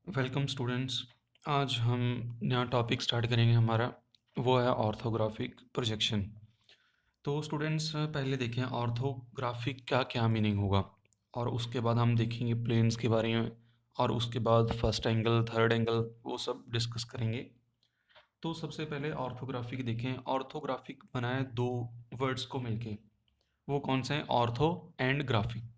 Welcome students. आज हम नया टॉपिक स्टार्ट करेंगे हमारा, वो है ऑर्थोग्राफिक प्रोजेक्शन। तो स्टूडेंट्स पहले देखें ऑर्थोग्राफिक का क्या मीनिंग होगा, और उसके बाद हम देखेंगे प्लेन्स के बारे में, और उसके बाद फर्स्ट एंगल थर्ड एंगल वो सब डिस्कस करेंगे। तो सबसे पहले ऑर्थोग्राफिक देखें। ऑर्थोग्राफिक बनाए दो वर्ड्स को मिलके, वो कौन से हैं? Ortho and graphic.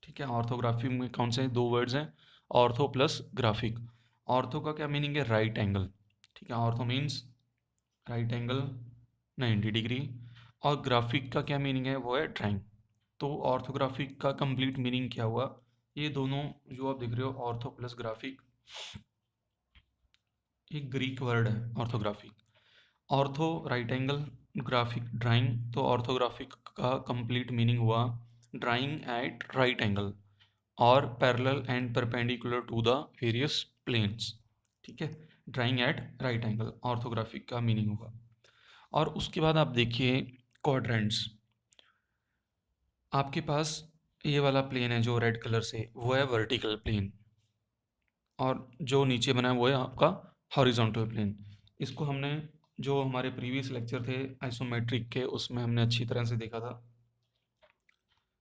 ठीक है, ऑर्थोग्राफी में कौन से दो वर्ड्स हैं? Ortho plus graphic. ऑर्थो का क्या मीनिंग है? Right angle. ठीक है, ortho means right angle 90 degree. और ग्राफिक का क्या मीनिंग है? वो है ड्राइंग। तो ऑर्थोग्राफिक का कंप्लीट मीनिंग क्या हुआ? ये दोनों जो आप देख रहे हो, ऑर्थो प्लस ग्राफिक, एक ग्रीक वर्ड है orthographic. Ortho right angle, graphic drawing. तो ऑर्थोग्राफिक का कंप्लीट मीनिंग हुआ ड्राइंग एट राइट एंगल और parallel and perpendicular to the various planes. ठीक है, drawing at right angle orthographic का मीनिंग होगा। और उसके बाद आप देखिए क्वाड्रेंट्स। आपके पास ये वाला प्लेन है जो रेड कलर से, वो है वर्टिकल प्लेन, और जो नीचे बना है वो है आपका हॉरिजॉन्टल प्लेन। इसको हमने, जो हमारे प्रीवियस लेक्चर थे आइसोमेट्रिक के, उसमें हमने अच्छी तरह से देखा था,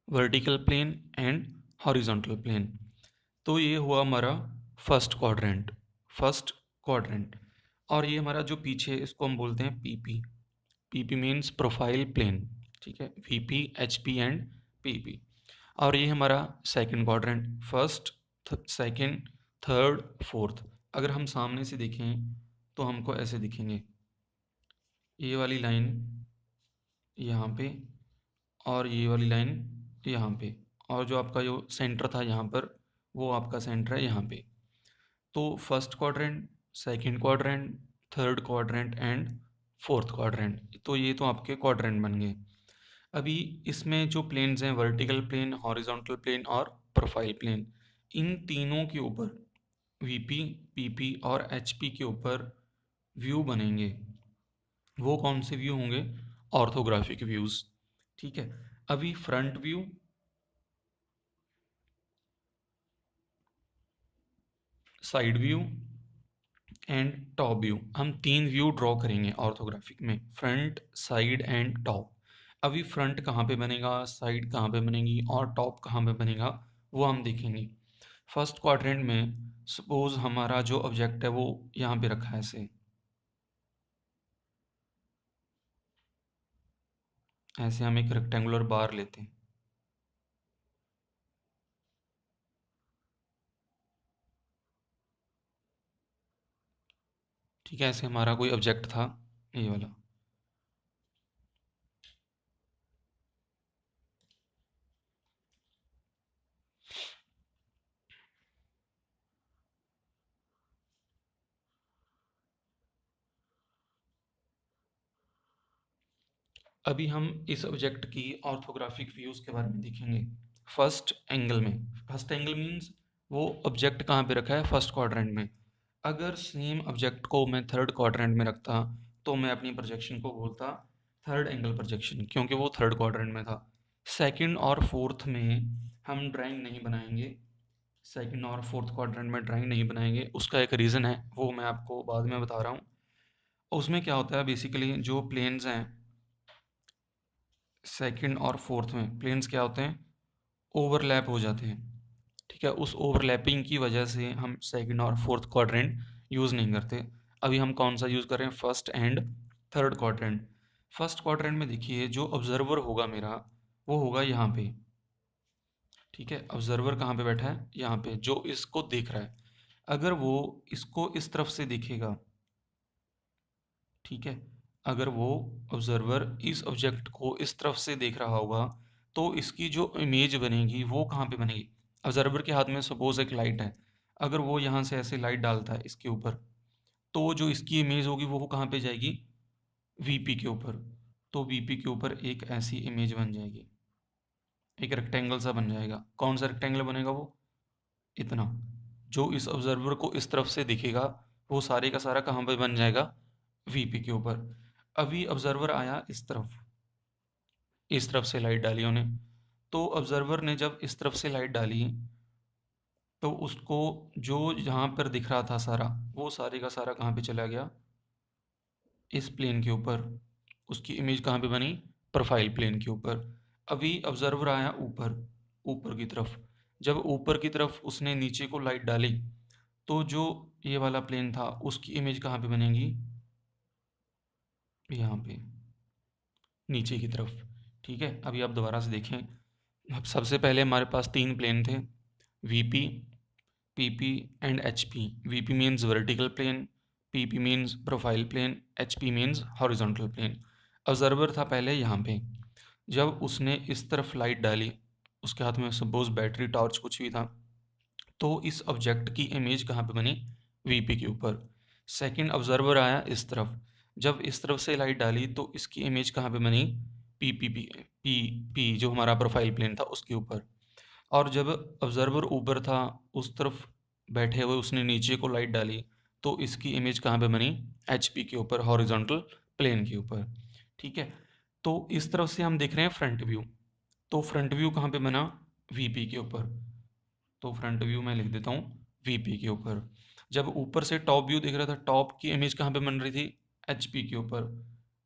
vertical plane and horizontal plane. तो ये हुआ हमारा फर्स्ट क्वाड्रेंट। First quadrant. और ये हमारा जो पीछे, इसको हम बोलते हैं PP. PP means profile plane. ठीक है, वीपी, एचपी एंड पीपी। और ये हमारा second quadrant. First, second, third, fourth. अगर हम सामने से देखें तो हमको ऐसे दिखेंगे, ये वाली लाइन यहाँ पे, और ये वाली लाइन यहाँ पे, और जो आपका जो सेंटर था यहाँ पर, वो आपका सेंटर है यहाँ पे। तो first quadrant, second quadrant, third quadrant and fourth quadrant. तो ये तो आपके क्वाड्रेंट बन गए। अभी इसमें जो प्लेन्स हैं, वर्टिकल प्लेन, हॉरिजॉन्टल प्लेन और प्रोफाइल प्लेन, इन तीनों के ऊपर वीपी, पीपी और एचपी के ऊपर व्यू बनेंगे। वो कौन से व्यू होंगे? Orthographic views. ठीक है, अभी front view, side view and top view, हम तीन व्यू ड्रॉ करेंगे ऑर्थोग्राफिक में, फ्रंट, साइड एंड टॉप। अभी फ्रंट कहाँ पे बनेगा, साइड कहाँ पे बनेगी और टॉप कहाँ पे बनेगा, वो हम देखेंगे। फर्स्ट क्वाड्रेंट में सपोज हमारा जो ऑब्जेक्ट है वो यहाँ पे रखा है ऐसे, ऐसे हम एक रेक्टेंगुलर बार लेते हैं। ठीक है, ऐसे हमारा कोई ऑब्जेक्ट था, ये वाला। अभी हम इस ऑब्जेक्ट की ऑर्थोग्राफिक व्यूज़ के बारे में देखेंगे फर्स्ट एंगल में। फर्स्ट एंगल मीन्स वो ऑब्जेक्ट कहाँ पे रखा है? फर्स्ट क्वाड्रेंट में। अगर सेम ऑब्जेक्ट को मैं थर्ड क्वाड्रेंट में रखता, तो मैं अपनी प्रोजेक्शन को बोलता थर्ड एंगल प्रोजेक्शन, क्योंकि वो थर्ड क्वाड्रेंट में था। सेकंड और फोर्थ में हम ड्राइंग नहीं बनाएंगे, सेकंड और फोर्थ क्वाड्रेंट में ड्राइंग नहीं बनाएंगे। उसका एक रीज़न है, वो मैं आपको बाद में बता रहा हूँ। उसमें क्या होता है, बेसिकली जो प्लेन्स हैं सेकंड और फोर्थ में, प्लेन्स क्या होते हैं? ओवरलैप हो जाते हैं। ठीक है, उस ओवरलैपिंग की वजह से हम सेकंड और फोर्थ क्वाड्रेंट यूज़ नहीं करते। अभी हम कौन सा यूज़ कर रहे हैं? First and third quadrant. First quadrant में देखिए जो ऑब्जर्वर होगा मेरा, वो होगा यहाँ पे। ठीक है, ऑब्जर्वर कहाँ पे बैठा है? यहाँ पे, जो इसको देख रहा है। अगर वो इसको इस तरफ से देखेगा, ठीक है, अगर वो ऑब्जर्वर इस ऑब्जेक्ट को इस तरफ से देख रहा होगा, तो इसकी जो इमेज बनेगी वो कहाँ पे बनेगी? ऑब्जर्वर के हाथ में सपोज एक लाइट है, अगर वो यहाँ से ऐसे लाइट डालता है इसके ऊपर, तो जो इसकी इमेज होगी वो कहाँ पे जाएगी? वीपी के ऊपर। तो वीपी के ऊपर एक ऐसी इमेज बन जाएगी, एक रेक्टेंगल सा बन जाएगा। कौन सा रेक्टेंगल बनेगा? वो इतना, जो इस ऑब्जर्वर को इस तरफ से दिखेगा, वो सारे का सारा कहाँ पे बन जाएगा? वीपी के ऊपर। अभी ऑब्जर्वर आया इस तरफ, इस तरफ से लाइट डाली उन्हें, तो ऑब्जर्वर ने जब इस तरफ से लाइट डाली, तो उसको जो जहाँ पर दिख रहा था सारा, वो सारे का सारा कहाँ पे चला गया, इस प्लेन के ऊपर। उसकी इमेज कहाँ पे बनी, प्रोफाइल प्लेन के ऊपर। अभी ऑब्जर्वर आया ऊपर, ऊपर की तरफ। जब ऊपर की तरफ उसने नीचे को लाइट डाली, तो जो ये वाला प्लेन था उसकी इमेज कहाँ पे बनेगी, यहाँ पे नीचे की तरफ। ठीक है, अभी आप दोबारा से देखें। अब सबसे पहले हमारे पास तीन प्लेन थे, VP, PP and HP. VP means vertical plane, PP means profile plane, HP means horizontal plane. Observer था पहले यहाँ पे। जब उसने इस तरफ लाइट डाली, उसके हाथ में सपोज बैटरी, टॉर्च, कुछ भी था, तो इस ऑब्जेक्ट की इमेज कहाँ पे बनी, वीपी के ऊपर। सेकंड ऑब्जर्वर आया इस तरफ, जब इस तरफ से लाइट डाली तो इसकी इमेज कहाँ पे बनी, पी जो हमारा प्रोफाइल प्लेन था उसके ऊपर। और जब ऑब्जर्वर ऊपर था, उस तरफ बैठे हुए उसने नीचे को लाइट डाली, तो इसकी इमेज कहाँ पे बनी, एचपी के ऊपर, हॉरिजॉन्टल प्लेन के ऊपर। ठीक है, तो इस तरफ से हम देख रहे हैं फ्रंट व्यू। तो फ्रंट व्यू कहाँ पे बना, वीपी के ऊपर। तो फ्रंट व्यू मैं लिख देता हूँ वीपी के ऊपर। जब ऊपर से टॉप व्यू दिख रहा था, टॉप की इमेज कहाँ पे बन रही थी, एचपी के ऊपर।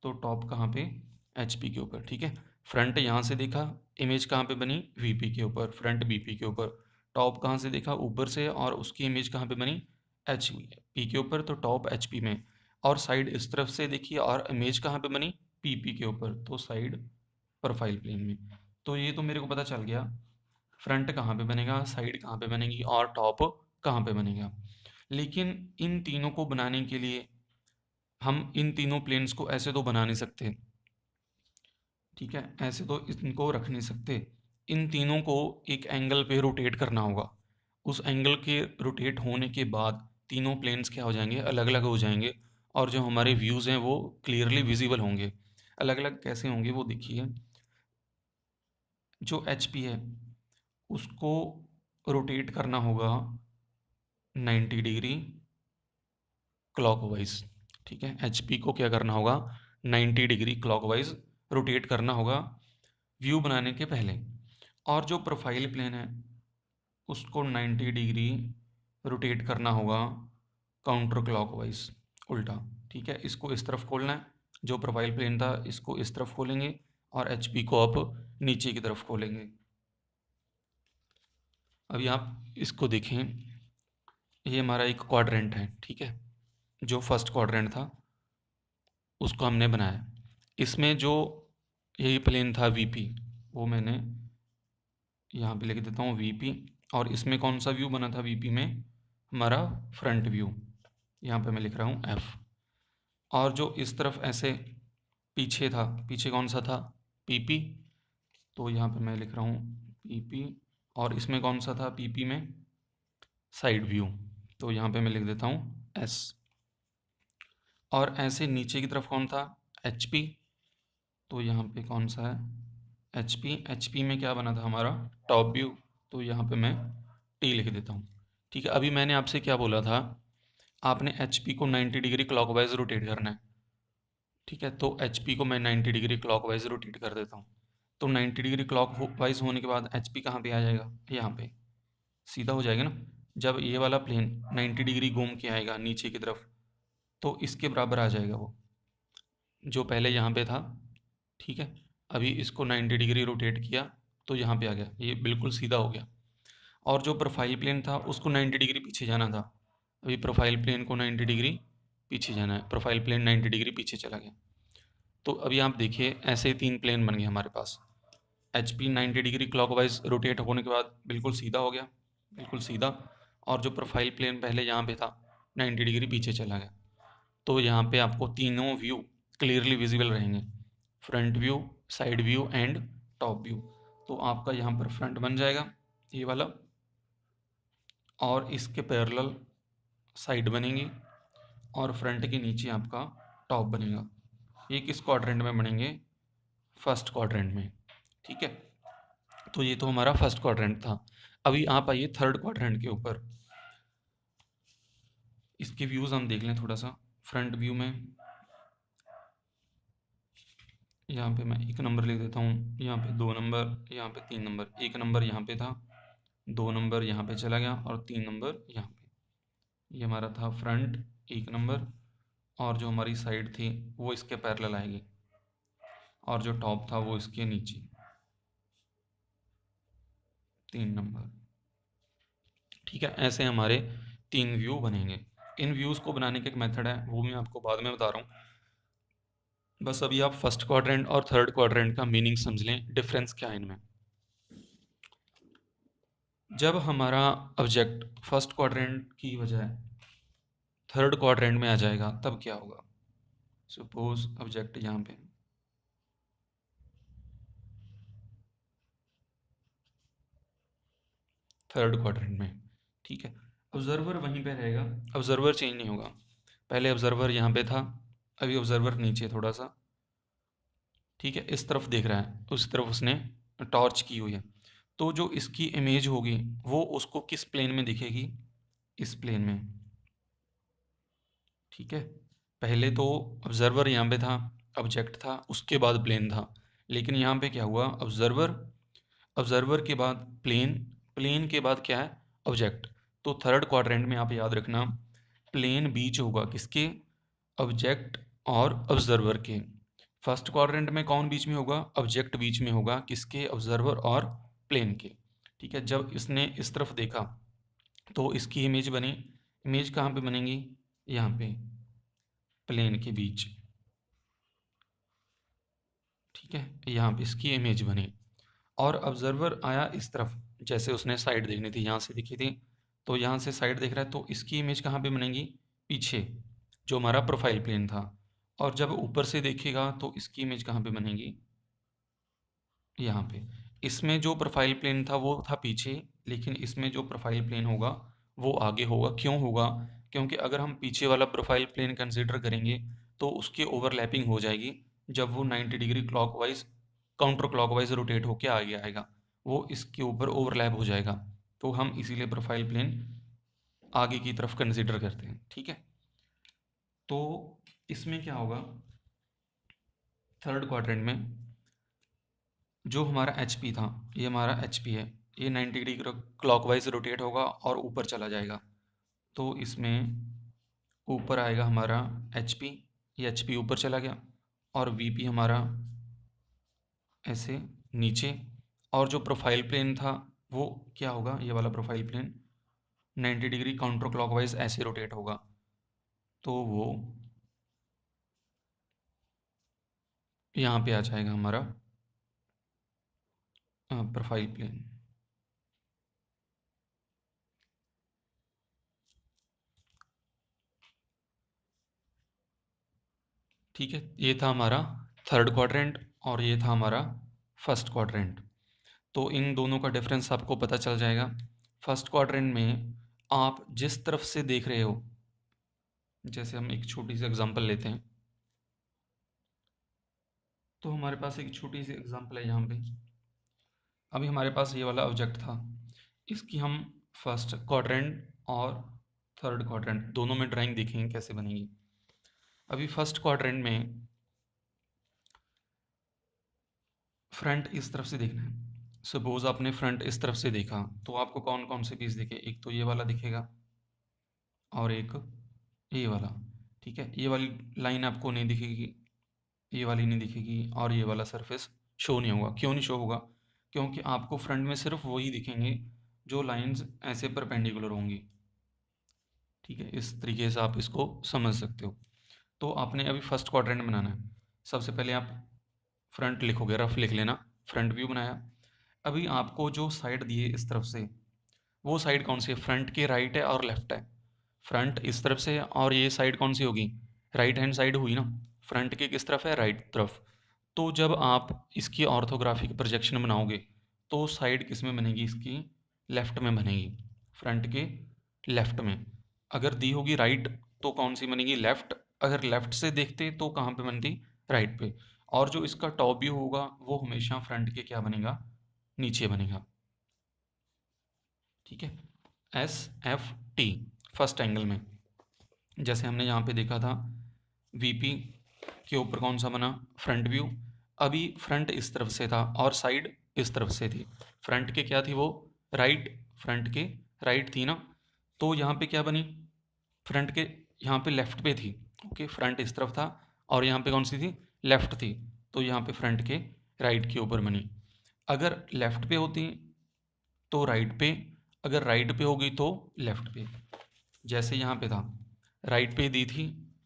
तो टॉप कहाँ पे, एचपी के ऊपर। ठीक है, फ्रंट यहाँ से देखा, इमेज कहाँ पे बनी, वीपी के ऊपर, फ्रंट बीपी के ऊपर। टॉप कहाँ से देखा, ऊपर से, और उसकी इमेज कहाँ पे बनी, एच पी के ऊपर, तो टॉप एचपी में। और साइड इस तरफ से देखिए, और इमेज कहाँ पे बनी, पीपी के ऊपर, तो साइड प्रोफाइल प्लेन में। तो ये तो मेरे को पता चल गया फ्रंट कहाँ पे बनेगा, साइड कहाँ पे बनेगी, और टॉप कहाँ पे बनेगा। लेकिन इन तीनों को बनाने के लिए हम इन तीनों प्लेन्स को ऐसे तो बना नहीं सकते। ठीक है, ऐसे तो इनको रख नहीं सकते। इन तीनों को एक एंगल पे रोटेट करना होगा। उस एंगल के रोटेट होने के बाद तीनों प्लेन्स क्या हो जाएंगे, अलग अलग हो जाएंगे। और जो हमारे व्यूज़ हैं वो क्लियरली विजिबल होंगे। अलग अलग कैसे होंगे वो देखिए। जो एच पी है उसको रोटेट करना होगा 90 डिग्री क्लॉकवाइज। ठीक है, एच पी को क्या करना होगा, 90 डिग्री क्लॉकवाइज रोटेट करना होगा व्यू बनाने के पहले। और जो प्रोफाइल प्लेन है उसको 90 डिग्री रोटेट करना होगा काउंटर क्लॉकवाइज, उल्टा। ठीक है, इसको इस तरफ खोलना है, जो प्रोफाइल प्लेन था इसको इस तरफ खोलेंगे, और एच पी को आप नीचे की तरफ खोलेंगे। अभी आप इसको देखें, ये हमारा एक क्वाड्रेंट है। ठीक है, जो फर्स्ट क्वाड्रेंट था उसको हमने बनाया। इसमें जो यही प्लेन था वीपी, वो मैंने यहाँ पे लिख देता हूँ वीपी। और इसमें कौन सा व्यू बना था वीपी में, हमारा फ्रंट व्यू। यहाँ पे मैं लिख रहा हूँ एफ। और जो इस तरफ ऐसे पीछे था, पीछे कौन सा था, पीपी। तो यहाँ पे मैं लिख रहा हूँ पीपी। और इसमें कौन सा था पीपी में, साइड व्यू। तो यहाँ पे मैं लिख देता हूँ एस। और ऐसे नीचे की तरफ कौन था, एच पी। तो यहाँ पे कौन सा है, एच पी। एच पी में क्या बना था हमारा, टॉप व्यू। तो यहाँ पे मैं टी लिख देता हूँ। ठीक है, अभी मैंने आपसे क्या बोला था, आपने एच पी को 90 डिग्री क्लॉकवाइज रोटेट करना है। ठीक है, तो एच पी को मैं 90 डिग्री क्लॉकवाइज रोटेट कर देता हूँ। तो 90 डिग्री क्लॉकवाइज होने के बाद एच पी कहाँ पे आ जाएगा, यहाँ पे सीधा हो जाएगा ना। जब ये वाला प्लेन 90 डिग्री घूम के आएगा नीचे की तरफ, तो इसके बराबर आ जाएगा वो, जो पहले यहाँ पे था। ठीक है, अभी इसको 90 डिग्री रोटेट किया तो यहाँ पे आ गया, ये बिल्कुल सीधा हो गया। और जो प्रोफाइल प्लेन था उसको 90 डिग्री पीछे जाना था। अभी प्रोफाइल प्लेन को 90 डिग्री पीछे जाना है, प्रोफाइल प्लेन 90 डिग्री पीछे चला गया। तो अभी आप देखिए, ऐसे तीन प्लेन बन गए हमारे पास। H P 90 degree clockwise rotate होने के बाद बिल्कुल सीधा हो गया, बिल्कुल सीधा। और जो प्रोफाइल प्लेन पहले यहाँ पे था 90 डिग्री पीछे चला गया। तो यहाँ पे आपको तीनों व्यू क्लियरली विजिबल रहेंगे, front view, side view and top view. तो आपका यहाँ पर फ्रंट बन जाएगा ये वाला, और इसके पैरेलल साइड बनेंगी, और फ्रंट के नीचे आपका टॉप बनेगा। ये किस क्वाड्रेंट में बनेंगे, फर्स्ट क्वाड्रेंट में। ठीक है, तो ये तो हमारा फर्स्ट क्वाड्रेंट था। अभी आप आइए थर्ड क्वाड्रेंट के ऊपर, इसके व्यूज़ हम देख लें थोड़ा सा। फ्रंट व्यू में यहाँ पे मैं 1 नंबर लिख देता हूँ, यहाँ पे 2 नंबर, यहाँ पे 3 नंबर। 1 नंबर यहाँ पे था, 2 नंबर यहाँ पे चला गया और 3 नंबर यहाँ पे। ये हमारा था फ्रंट 1 नंबर, और जो हमारी साइड थी वो इसके पैरेलल आएगी, और जो टॉप था वो इसके नीचे 3 नंबर। ठीक है, ऐसे हमारे 3 व्यू बनेंगे। इन व्यूज़ को बनाने का एक मेथड है, वो मैं आपको बाद में बता रहा हूँ। बस अभी आप फर्स्ट क्वाड्रेंट और थर्ड क्वाड्रेंट का मीनिंग समझ लें, डिफरेंस क्या है इनमें। जब हमारा ऑब्जेक्ट फर्स्ट क्वाड्रेंट की बजाय थर्ड क्वाड्रेंट में आ जाएगा तब क्या होगा। सपोज ऑब्जेक्ट यहाँ पे, थर्ड क्वाड्रेंट में, ठीक है, ऑब्जर्वर वहीं पे रहेगा, ऑब्जर्वर चेंज नहीं होगा। पहले ऑब्जर्वर यहाँ पे था, अभी ऑब्जर्वर नीचे थोड़ा सा, ठीक है, इस तरफ देख रहा है, उस तरफ उसने टॉर्च की हुई है। तो जो इसकी इमेज होगी वो उसको किस प्लेन में दिखेगी, इस प्लेन में। ठीक है, पहले तो ऑब्जर्वर यहाँ पे था, ऑब्जेक्ट था, उसके बाद प्लेन था। लेकिन यहाँ पे क्या हुआ, ऑब्जर्वर, ऑब्जर्वर के बाद प्लेन, प्लेन के बाद क्या है, ऑब्जेक्ट। तो थर्ड क्वाड्रेंट में आप याद रखना, प्लेन बीच होगा किसके, ऑब्जेक्ट और ऑब्जर्वर के। फर्स्ट क्वाड्रेंट में कौन बीच में होगा, ऑब्जेक्ट बीच में होगा किसके, ऑब्जर्वर और प्लेन के। ठीक है, जब इसने इस तरफ देखा तो इसकी इमेज बनी, इमेज कहाँ पे बनेगी, यहाँ पे प्लेन के बीच। ठीक है, यहाँ पे इसकी इमेज बनी, और ऑब्जर्वर आया इस तरफ, जैसे उसने साइड देखनी थी, यहाँ से दिखी थी, तो यहाँ से साइड देख रहा है, तो इसकी इमेज कहाँ पे बनेगी, पीछे, जो हमारा प्रोफाइल प्लेन था। और जब ऊपर से देखेगा तो इसकी इमेज कहाँ पे बनेगी, यहाँ पे। इसमें जो प्रोफाइल प्लेन था वो था पीछे, लेकिन इसमें जो प्रोफाइल प्लेन होगा वो आगे होगा। क्यों होगा, क्योंकि अगर हम पीछे वाला प्रोफाइल प्लेन कंसीडर करेंगे तो उसकी ओवरलैपिंग हो जाएगी, जब वो 90 degree clockwise counter clockwise rotate होके आगे आएगा, वो इसके ऊपर ओवरलैप हो जाएगा। तो हम इसीलिए प्रोफाइल प्लेन आगे की तरफ कंसीडर करते हैं। ठीक है, तो इसमें क्या होगा, थर्ड क्वाड्रेंट में जो हमारा एच पी था, ये हमारा एच पी है, ये 90 डिग्री क्लॉकवाइज रोटेट होगा और ऊपर चला जाएगा। तो इसमें ऊपर आएगा हमारा एच पी, ये एच पी ऊपर चला गया, और वी पी हमारा ऐसे नीचे। और जो प्रोफाइल प्लेन था वो क्या होगा, ये वाला profile plane 90 degree counter clockwise ऐसे रोटेट होगा, तो वो यहाँ पे आ जाएगा हमारा प्रोफाइल प्लेन। ठीक है, ये था हमारा थर्ड क्वाड्रेंट और ये था हमारा फर्स्ट क्वाड्रेंट। तो इन दोनों का डिफरेंस आपको पता चल जाएगा। फर्स्ट क्वाड्रेंट में आप जिस तरफ से देख रहे हो, जैसे हम एक छोटी सी एग्जांपल लेते हैं, तो हमारे पास एक छोटी सी एग्जांपल है यहाँ पे। अभी हमारे पास ये वाला ऑब्जेक्ट था, इसकी हम फर्स्ट क्वाड्रेंट और थर्ड क्वाड्रेंट दोनों में ड्राइंग देखेंगे कैसे बनेगी। अभी फर्स्ट क्वाड्रेंट में फ्रंट इस तरफ से देखना है। सपोज आपने फ्रंट इस तरफ से देखा तो आपको कौन कौन से पीस दिखे, एक तो ये वाला दिखेगा और एक ये वाला। ठीक है, ये वाली लाइन आपको नहीं दिखेगी, ये वाली नहीं दिखेगी, और ये वाला सरफेस शो नहीं होगा। क्यों नहीं शो होगा, क्योंकि आपको फ्रंट में सिर्फ वही दिखेंगे जो लाइंस ऐसे परपेंडिकुलर होंगी। ठीक है, इस तरीके से आप इसको समझ सकते हो। तो आपने अभी फर्स्ट क्वाड्रेंट बनाना है, सबसे पहले आप फ्रंट लिखोगे, रफ लिख लेना, फ्रंट व्यू बनाया। अभी आपको जो साइड दी है इस तरफ से, वो साइड कौन सी है, फ्रंट के राइट है और लेफ्ट है। फ्रंट इस तरफ से है और ये साइड कौन सी होगी, राइट हैंड साइड हुई ना। फ्रंट के किस तरफ है, राइट तरफ। तो जब आप इसकी ऑर्थोग्राफिक प्रोजेक्शन बनाओगे तो साइड किस में बनेगी, इसकी लेफ्ट में बनेगी, फ्रंट के लेफ्ट में। अगर दी होगी राइट तो कौन सी बनेगी, लेफ्ट। अगर लेफ्ट से देखते तो कहाँ पे बनती, राइट पे। और जो इसका टॉप व्यू होगा वो हमेशा फ्रंट के क्या बनेगा, नीचे बनेगा। ठीक है, S F T first angle में, जैसे हमने यहाँ पे देखा था वीपी के ऊपर कौन सा बना, फ्रंट व्यू। अभी फ्रंट इस तरफ से था और साइड इस तरफ से थी। फ्रंट के क्या थी वो, राइट, फ्रंट के राइट थी ना, तो यहाँ पे क्या बनी, फ्रंट के यहाँ पे लेफ्ट पे थी। ओके, फ्रंट इस तरफ था और यहाँ पे कौन सी थी, लेफ्ट थी, तो यहाँ पे फ्रंट के राइट के ऊपर बनी। अगर लेफ्ट पे होती तो राइट पे, अगर राइट पे होगी तो लेफ्ट पे। जैसे यहाँ पे था, राइट पे दी थी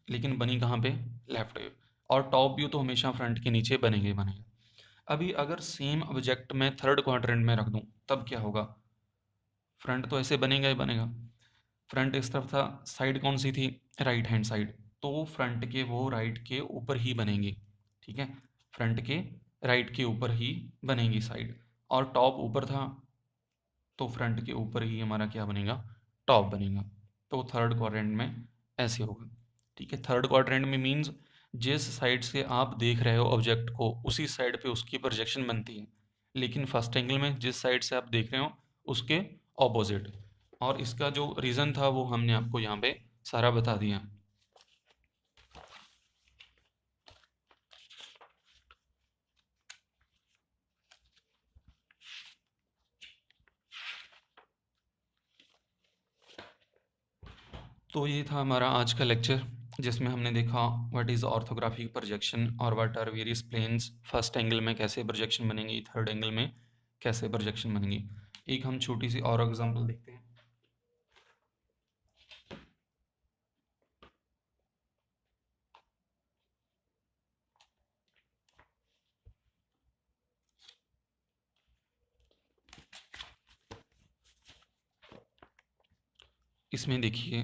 लेकिन बनी कहाँ पे, लेफ्ट पे। और टॉप व्यू तो हमेशा फ्रंट के नीचे बनेंगे ही बनेंगे। अभी अगर सेम ऑब्जेक्ट मैं थर्ड क्वाड्रेंट में रख दूँ तब क्या होगा, फ्रंट तो ऐसे बनेगा ही बनेगा। फ्रंट इस तरफ था, साइड कौन सी थी, राइट हैंड साइड, तो फ्रंट के वो राइट के ऊपर ही बनेंगी। ठीक है, फ्रंट के राइट के ऊपर ही बनेंगी साइड। और टॉप ऊपर था तो फ्रंट के ऊपर ही हमारा क्या बनेगा, टॉप बनेगा। तो थर्ड क्वाड्रेंट में ऐसे होगा। ठीक है, थर्ड क्वाड्रेंट में मीन्स जिस साइड से आप देख रहे हो ऑब्जेक्ट को उसी साइड पे उसकी प्रोजेक्शन बनती है, लेकिन फर्स्ट एंगल में जिस साइड से आप देख रहे हो उसके ऑपोजिट। और इसका जो रीज़न था वो हमने आपको यहाँ पे सारा बता दिया। तो ये था हमारा आज का लेक्चर, जिसमें हमने देखा व्हाट इज़ ऑर्थोग्राफिक प्रोजेक्शन और what are various planes, first angle में कैसे प्रोजेक्शन बनेंगी, थर्ड एंगल में कैसे प्रोजेक्शन बनेंगी। एक हम छोटी सी और एग्जांपल देखते हैं। इसमें देखिए,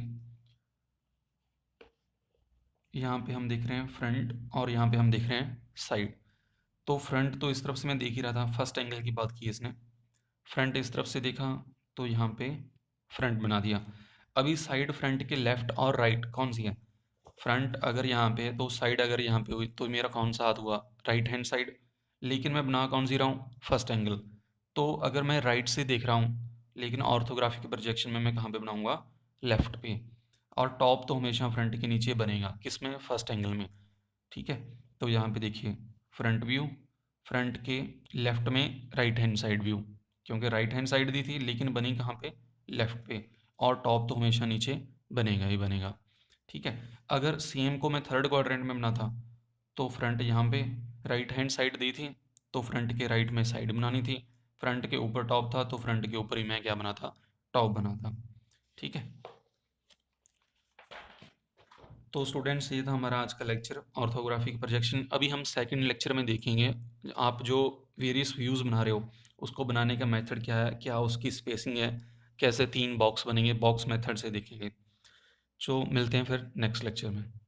यहाँ पे हम देख रहे हैं फ्रंट और यहाँ पे हम देख रहे हैं साइड। तो फ्रंट तो इस तरफ से मैं देख ही रहा था, फर्स्ट एंगल की बात की इसने, फ्रंट इस तरफ से देखा तो यहाँ पे फ्रंट बना दिया। अभी साइड फ्रंट के लेफ्ट और राइट कौन सी है, फ्रंट अगर यहाँ पे है तो साइड अगर यहाँ पे हुई तो मेरा कौन सा हाथ हुआ, राइट हैंड साइड। लेकिन मैं बना कौन सी रहा हूँ, फर्स्ट एंगल। तो अगर मैं राइट से देख रहा हूँ लेकिन ऑर्थोग्राफिक प्रोजेक्शन में मैं कहाँ पे बनाऊंगा, लेफ्ट पे। और टॉप तो हमेशा फ्रंट के नीचे बनेगा, किसमें, फर्स्ट एंगल में। ठीक है, तो यहाँ पे देखिए फ्रंट व्यू, फ्रंट के लेफ्ट में राइट हैंड साइड व्यू, क्योंकि राइट हैंड साइड दी थी लेकिन बनी कहाँ पे, लेफ्ट पे। और टॉप तो हमेशा नीचे बनेगा ही बनेगा। ठीक है, अगर सेम को मैं थर्ड क्वाड्रेंट में बना था तो फ्रंट यहाँ पे राइट हैंड साइड दी थी तो फ्रंट के राइट में साइड बनानी थी। फ्रंट के ऊपर टॉप था तो फ्रंट के ऊपर ही मैं क्या बना था, टॉप बना था। ठीक है, तो स्टूडेंट्स ये था हमारा आज का लेक्चर ऑर्थोग्राफिक प्रोजेक्शन। अभी हम सेकंड लेक्चर में देखेंगे आप जो वेरियस व्यूज़ बना रहे हो उसको बनाने का मेथड क्या है, क्या उसकी स्पेसिंग है, कैसे तीन बॉक्स बनेंगे, बॉक्स मेथड से देखेंगे। तो मिलते हैं फिर नेक्स्ट लेक्चर में।